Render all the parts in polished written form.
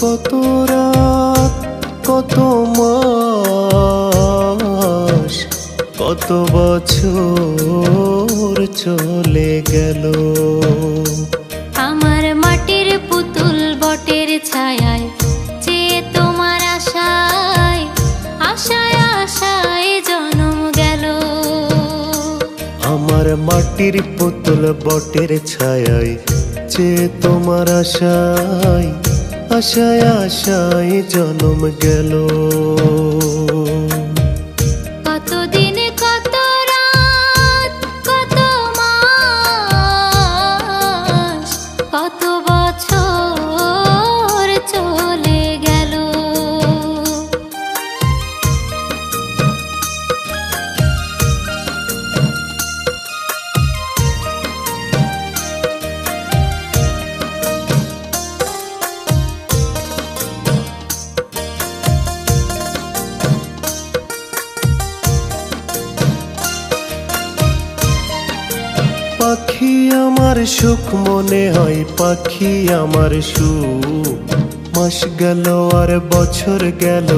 কত রাত, কত মাস, কত বছর চলে গেল। আমার মাটির পুতুল বটের ছায়ায়, চেয়ে তোমার আশায়, আশায় আশায় জন্ম গেল। আমার মাটির পুতুল বটের ছায়ায়, চেয়ে তোমার আশায়, আশায় আশায় জন্ম গেল। কতদিন কত রাত, কত মাস, কত বছর চলে গেল। পাখি আমার সুখ মনে হয়, পাখি আমার সুখ। মাস গেল আর বছর গেল,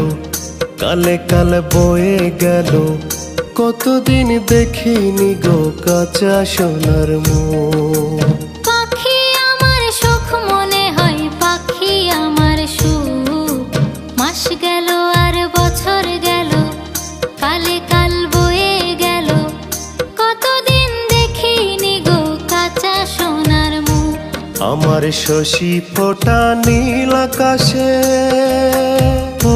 কালে কালে বয়ে গেল। কতদিন দেখিনি গো কাঁচা সোনার মুখ। পাখি আমার সুখ মনে হয়, পাখি আমার সুখ। মাস গেল আর বছর গেল, কালে কাল বয়ে গেল। কতদিন দেখিনি গো কাঁচা সোনার মুখ। আমার শশী ফোটা নীল আকাশে, ও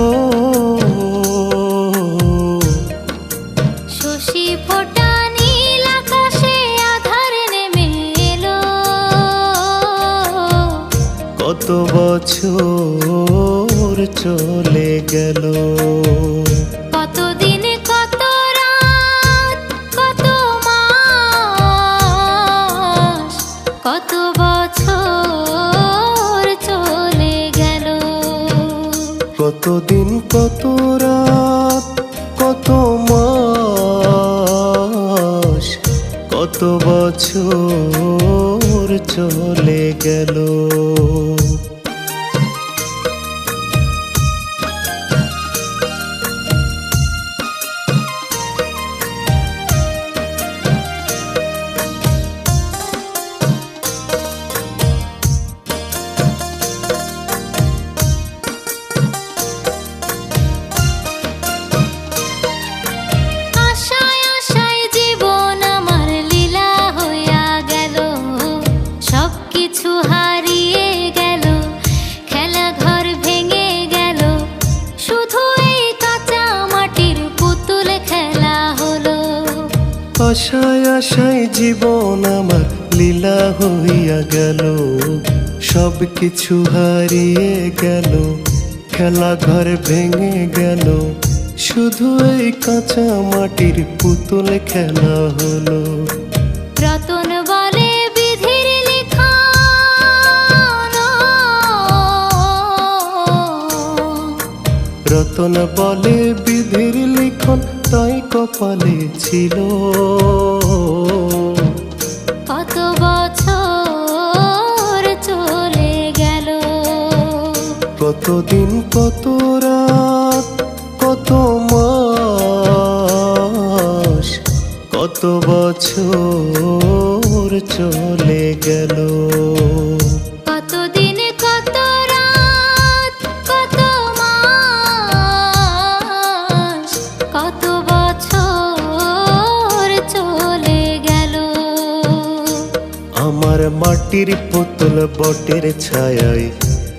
শশী ফোটা নীল আকাশে আধার নেমে এলো। কত বছর চলে গেল। কতদিন কত রাত, কত মাস, কত বছর চলে গেল। কতদিন কত রাত, কত মাস, কত বছর চলে গেল। আশায় আশায় জীবন আমার লীলা হইয়া গেল। সবকিছু হারিয়ে গেল, খেলা ঘর ভেঙে গেল। শুধু এই কাঁচা মাটির পুতুল খেলা হলো। আশায় আশায় জীবন আমার লীলা হইয়া গেল। সব কিছু হারিয়ে গেল, খেলা ঘর ভেঙে গেল। শুধু এই কাঁচা মাটির পুতুল খেলা হলো। রতন বলে বিধির লিখন, রতন বলে বিধির লিখন, তাই কপালে ছিল। কত বছর চলে গেল। কতদিন কত রাত, কত মাস, কত বছর চলে গেল। কতদিন কত রাত, কত মাস, কত বছর চলে গেল। আমার মাটির পুতুল বটের ছায়ায়,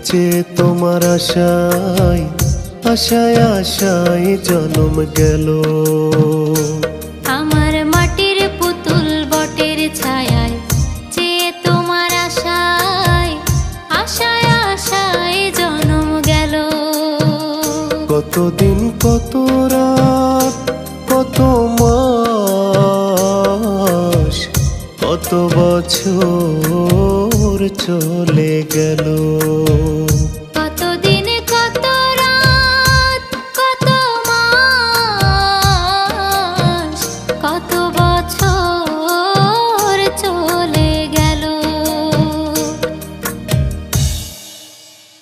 চেয়ে তোমার আশায়, আশায় আশায় জন্ম গেল। আমার মাটির পুতুল বটের ছায়ায়, চেয়ে তোমার আশায়, আশায় আশায় জন্ম গেল। কতদিন কত রাত, কত মাস, কত বছর চলে গেল।